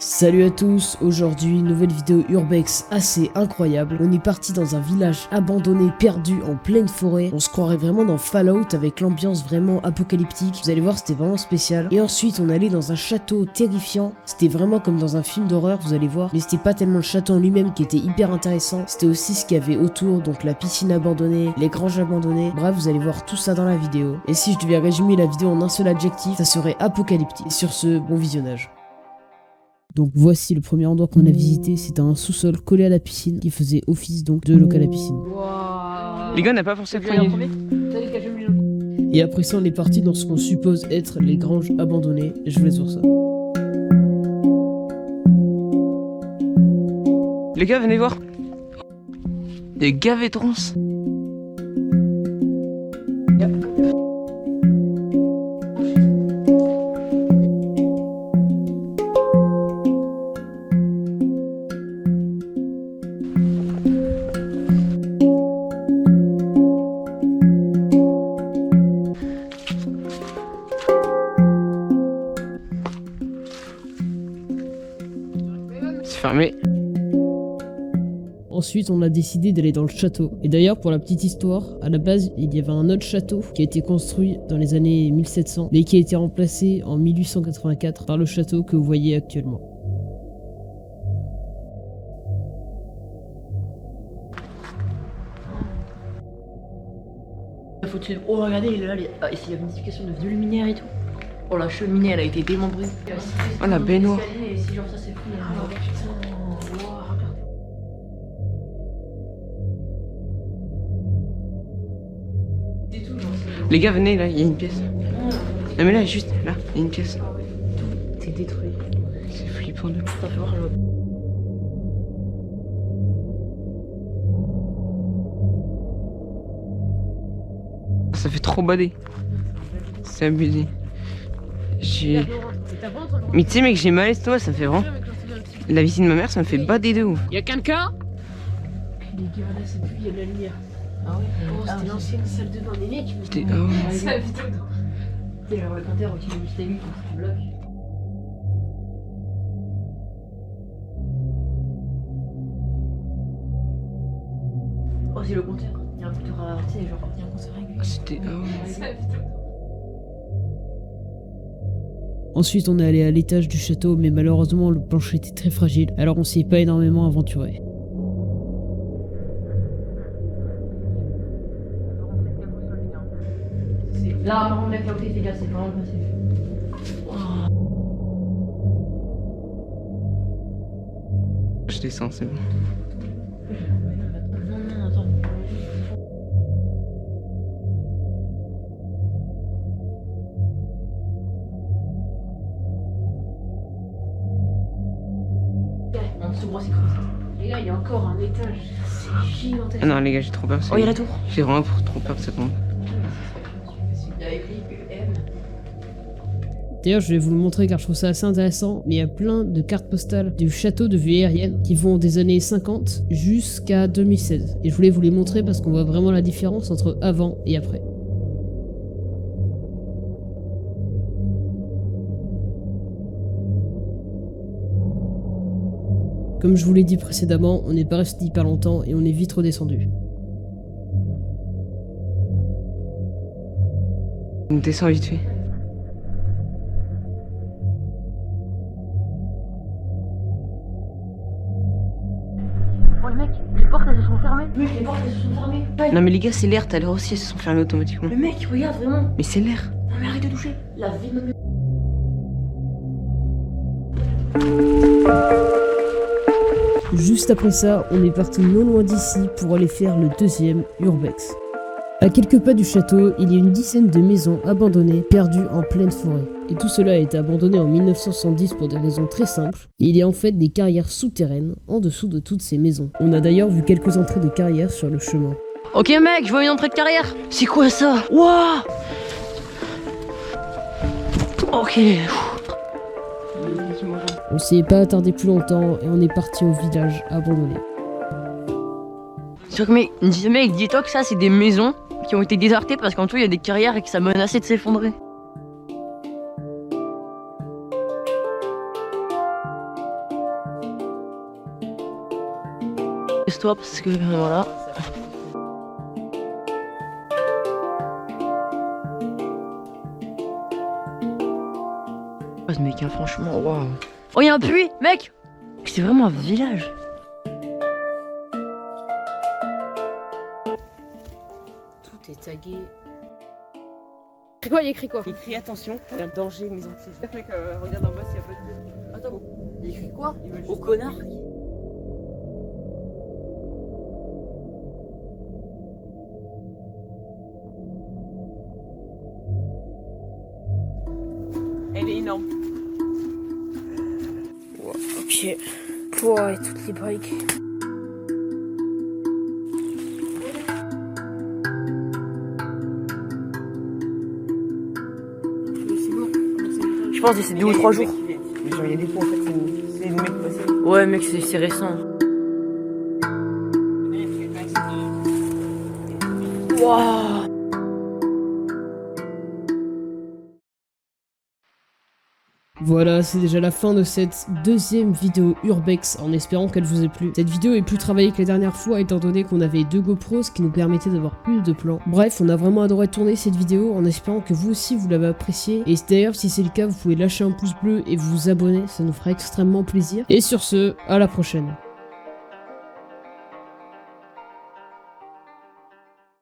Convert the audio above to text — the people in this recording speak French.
Salut à tous, aujourd'hui nouvelle vidéo urbex assez incroyable. On est parti dans un village abandonné, perdu en pleine forêt. On se croirait vraiment dans Fallout avec l'ambiance vraiment apocalyptique. Vous allez voir, c'était vraiment spécial. Et ensuite on allait dans un château terrifiant. C'était vraiment comme dans un film d'horreur, vous allez voir. Mais c'était pas tellement le château en lui-même qui était hyper intéressant. C'était aussi ce qu'il y avait autour, donc la piscine abandonnée, les granges abandonnées. Bref, vous allez voir tout ça dans la vidéo. Et si je devais résumer la vidéo en un seul adjectif, ça serait apocalyptique. Et sur ce, bon visionnage. Donc voici le premier endroit qu'on a visité, c'était un sous-sol collé à la piscine qui faisait office donc de local à piscine. Wow. Les gars, on n'a pas pensé à premier. Et après ça on est parti dans ce qu'on suppose être les granges abandonnées, et je vous laisse voir ça. Les gars, venez voir. Des gavétrons. C'est fermé. Ensuite on a décidé d'aller dans le château. Et d'ailleurs pour la petite histoire, à la base il y avait un autre château qui a été construit dans les années 1700 mais qui a été remplacé en 1884 par le château que vous voyez actuellement. Oh regardez, là, ici il y a une notification de luminaire et tout. Oh la cheminée elle a été démembrée. Oh la baignoire. Si genre ça c'est fou. Les gars, venez là, il y a une pièce. Non mais là, juste là, il y a une pièce. C'est détruit. C'est flippant de. Ça fait voir le... Ça fait trop bader. C'est abusé. Mais tu sais mec, j'ai mal à l'estomac, ça fait vraiment. La visite de ma mère, ça me fait bader de ouf. Y'a quelqu'un? Les gars là c'est plus, il y a de la lumière. Ah ouais. Oh c'était l'ancienne salle de bain des mecs. C'était. Ah ouais. C'est la vidéo. Tu sais genre le compteur qui est juste à lui quand tu bloques. Oh c'est le compteur. Il y a un compteur à tu sais genre il y a un compteur réglé. Ah, c'était. Ah ouais. C'est la vidéo. Ensuite on est allé à l'étage du château mais malheureusement le plancher était très fragile alors on s'y est pas énormément aventuré. Là par contre mec là où t'es gars c'est vraiment le passé. Je descends, c'est bon. Non attends. En dessous moi c'est creusé. Les gars il y a encore un étage. C'est gigantesque. Ah non les gars, j'ai trop peur. Oh il y a la tour. J'ai vraiment trop peur de cette tombe. Il y a écrit EM. D'ailleurs je vais vous le montrer car je trouve ça assez intéressant, mais il y a plein de cartes postales du château de vue aérienne qui vont des années 50 jusqu'à 2016. Et je voulais vous les montrer parce qu'on voit vraiment la différence entre avant et après. Comme je vous l'ai dit précédemment, on n'est pas resté hyper longtemps et on est vite redescendu. On descend vite fait. Oh les mecs, les portes elles se sont fermées. Mec, les portes elles se sont fermées. Non mais les gars, c'est l'air, t'as l'air aussi, elles se sont fermées automatiquement. Le mec, regarde vraiment. Mais c'est l'air. Non mais arrête de toucher. La vie de même. Juste après ça, on est parti non loin d'ici pour aller faire le deuxième urbex. À quelques pas du château, il y a une dizaine de maisons abandonnées, perdues en pleine forêt. Et tout cela a été abandonné en 1970 pour des raisons très simples. Et il y a en fait des carrières souterraines en dessous de toutes ces maisons. On a d'ailleurs vu quelques entrées de carrières sur le chemin. Ok mec, je vois une entrée de carrière. C'est quoi ça? Wouah. Ok. On s'y est pas attardé plus longtemps et on est parti au village abandonné. Sûr que mec, dis-toi que ça c'est des maisons qui ont été désertées parce qu'en dessous il y a des carrières et que ça menaçait de s'effondrer. Laisse-toi parce que voilà. Oh ce mec, hein, franchement, waouh. Oh y'a un puits, mec. C'est vraiment un village. Tout est tagué. C'est quoi, il écrit quoi? Il écrit attention, il y a un danger, maison de séjour. Mec, regarde en bas s'il y a pas de. Attends, il écrit quoi? Juste... Au connard. Elle est énorme. Wow, ok. Wow, et toutes les bikes. Je pense que c'est 2 ou 3 jours. Mais genre, il y a des points en fait, c'est le mec passé. Ouais, mec, c'est récent. Waouh. Voilà, c'est déjà la fin de cette deuxième vidéo Urbex, en espérant qu'elle vous ait plu. Cette vidéo est plus travaillée que la dernière fois, étant donné qu'on avait 2 GoPros, ce qui nous permettait d'avoir plus de plans. Bref, on a vraiment adoré tourner cette vidéo, en espérant que vous aussi vous l'avez appréciée. Et d'ailleurs, si c'est le cas, vous pouvez lâcher un pouce bleu et vous abonner, ça nous fera extrêmement plaisir. Et sur ce, à la prochaine.